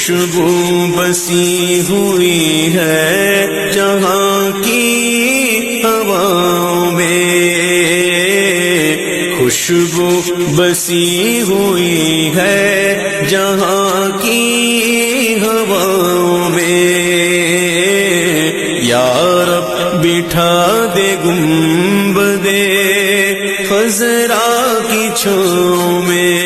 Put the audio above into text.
خوشبو بسی ہوئی ہے جہاں کی ہواؤں میں، خوشبو بسی ہوئی ہے جہاں کی ہواؤں میں، یا رب بٹھا دے گنبدِ خضرا کی چھاؤں میں،